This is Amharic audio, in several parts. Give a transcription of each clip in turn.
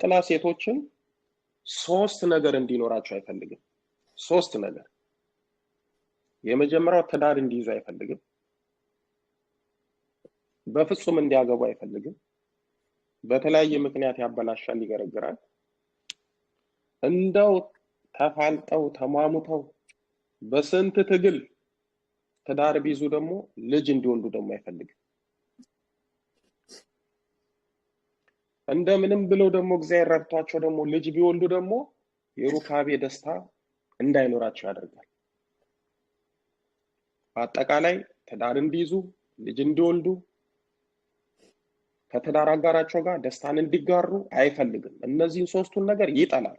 ጥላ ሴቶችን ሶስት ነገር እንዲኖራቸው አይፈልግም። ሶስት ነገር። የመጀመሪያው ትዳር እንዲይዙ አይፈልግም። በፍጹም እንዲያገቡ አይፈልግም። በተለያየ ምክንያት ያበላሻል፣ ይገረግራል። እንደው ተፋልጠው ተሟሙተው በስንት ትግል ትዳር ቢይዙ ደግሞ ልጅ እንዲወልዱ ደግሞ አይፈልግም። እንደምንም ብለው ደግሞ እግዚአብሔር ረድቷቸው ደግሞ ልጅ ቢወልዱ ደግሞ የሩካቤ ደስታ እንዳይኖራቸው ያደርጋል። በአጠቃላይ ትዳር እንዲይዙ ልጅ እንዲወልዱ ከትዳር አጋራቸው ጋር ደስታን እንዲጋሩ አይፈልግም። እነዚህን ሶስቱን ነገር ይጠላል።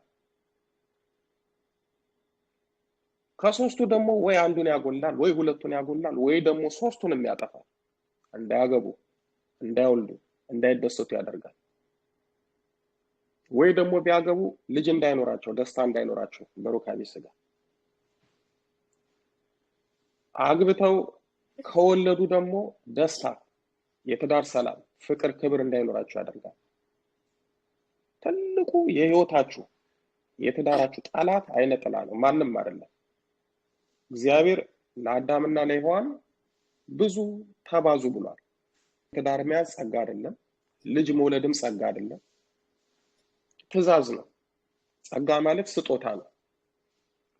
ከሶስቱ ደግሞ ወይ አንዱን ያጎላል፣ ወይ ሁለቱን ያጎላል፣ ወይ ደግሞ ሶስቱንም ያጠፋል። እንዳያገቡ፣ እንዳይወልዱ፣ እንዳይደሰቱ ያደርጋል። ወይ ደግሞ ቢያገቡ ልጅ እንዳይኖራቸው፣ ደስታ እንዳይኖራቸው በሩካቤ ስጋ። አግብተው ከወለዱ ደግሞ ደስታ፣ የትዳር ሰላም፣ ፍቅር፣ ክብር እንዳይኖራቸው ያደርጋል። ትልቁ የህይወታችሁ የትዳራችሁ ጠላት አይነ ጥላ ነው፣ ማንም አይደለም። እግዚአብሔር ለአዳምና ለሔዋን ብዙ ተባዙ ብሏል። ትዳር መያዝ ጸጋ አይደለም፣ ልጅ መውለድም ጸጋ አይደለም፣ ትእዛዝ ነው። ጸጋ ማለት ስጦታ ነው።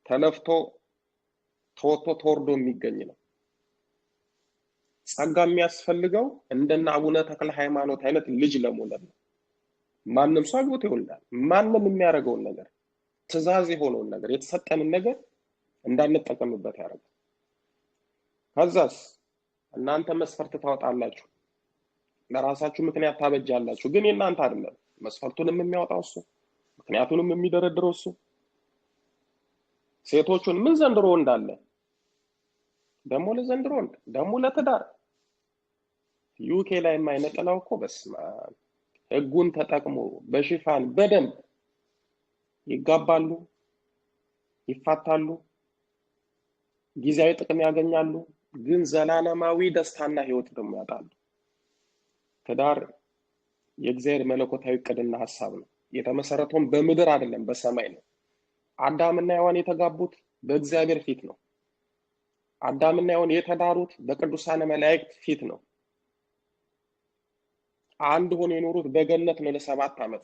ተለፍቶ ተወጥቶ ተወርዶ የሚገኝ ነው። ጸጋ የሚያስፈልገው እንደና አቡነ ተክለ ሃይማኖት አይነት ልጅ ለመውለድ ነው። ማንም ሰው አግብቶ ይወልዳል። ማንም የሚያደርገውን ነገር ትእዛዝ የሆነውን ነገር የተሰጠንን ነገር እንዳንጠቀምበት ያደርጋል። ከዛስ እናንተ መስፈርት ታወጣላችሁ፣ ለራሳችሁ ምክንያት ታበጃላችሁ። ግን የእናንተ አይደለም። መስፈርቱንም የሚያወጣው እሱ፣ ምክንያቱንም የሚደረድረው እሱ። ሴቶቹን ምን ዘንድሮ እንዳለ ደሞ ለዘንድሮ ደሞ ለትዳር ዩኬ ላይ የማይነጥለው እኮ በስመ አብ ህጉን ተጠቅሞ በሽፋን በደንብ ይጋባሉ፣ ይፋታሉ፣ ጊዜያዊ ጥቅም ያገኛሉ፣ ግን ዘላለማዊ ደስታና ህይወት ደግሞ ያጣሉ። ትዳር የእግዚአብሔር መለኮታዊ ዕቅድና ሐሳብ ነው። የተመሰረተው በምድር አይደለም በሰማይ ነው። አዳምና ሔዋን የተጋቡት በእግዚአብሔር ፊት ነው። አዳምና ሔዋን የተዳሩት በቅዱሳን መላእክት ፊት ነው። አንድ ሆነው የኖሩት በገነት ነው ለ7 ዓመት።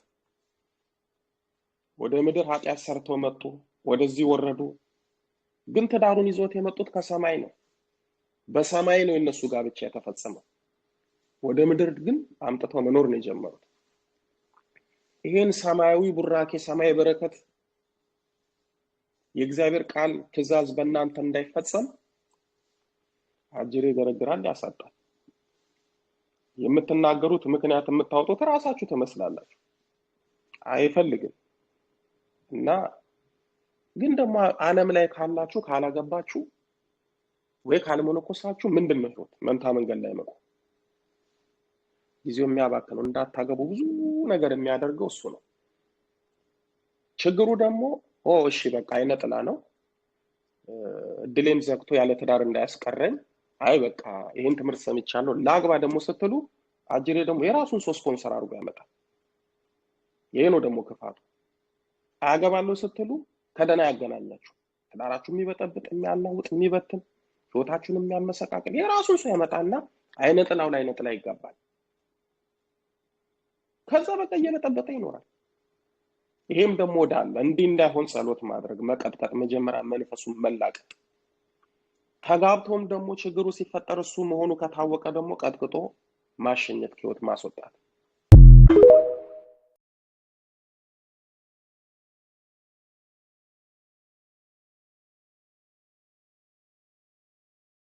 ወደ ምድር ኃጢአት ሰርተው መጡ፣ ወደዚህ ወረዱ። ግን ትዳሩን ይዞት የመጡት ከሰማይ ነው። በሰማይ ነው የነሱ ጋብቻ የተፈጸመው። ወደ ምድር ግን አምጥተው መኖር ነው የጀመሩት። ይሄን ሰማያዊ ቡራኬ፣ ሰማያዊ በረከት፣ የእግዚአብሔር ቃል ትእዛዝ በእናንተ እንዳይፈጸም አጅሬ ይገረግራል፣ ያሳጣል። የምትናገሩት ምክንያት የምታወጡት ራሳችሁ ትመስላላችሁ። አይፈልግም። እና ግን ደግሞ ዓለም ላይ ካላችሁ ካላገባችሁ ወይ ካልሞነኮሳችሁ ምንድነው ህይወት? መንታ መንገድ ላይ መቆም፣ ጊዜው የሚያባክነው፣ እንዳታገቡ ብዙ ነገር የሚያደርገው እሱ ነው። ችግሩ ደግሞ እሺ በቃ አይነ ጥላ ነው፣ እድሌም ዘግቶ ያለ ትዳር እንዳያስቀረኝ፣ አይ በቃ ይሄን ትምህርት ሰምቻለሁ ላግባ ደግሞ ስትሉ አጅሬ ደግሞ የራሱን ሶስት ስፖንሰር አድርጎ ያመጣል። ይሄ ነው ደግሞ ክፋቱ። አያገባለሁ ስትሉ ከደና ያገናኛችሁ፣ ትዳራችሁ የሚበጠብጥ፣ የሚያናውጥ፣ የሚበትን፣ ህይወታችሁን የሚያመሰቃቅል የራሱን ሰው ያመጣና አይነ ጥላው ላይ አይነ ጥላ ይጋባል። ከዛ በቃ እየበጠበጠ ይኖራል። ይሄም ደግሞ ወዳለ እንዲህ እንዳይሆን ጸሎት ማድረግ፣ መቀጥቀጥ፣ መጀመሪያ መንፈሱን መላቀቅ። ተጋብቶም ደግሞ ችግሩ ሲፈጠር እሱ መሆኑ ከታወቀ ደግሞ ቀጥቅጦ ማሸኘት፣ ህይወት ማስወጣት።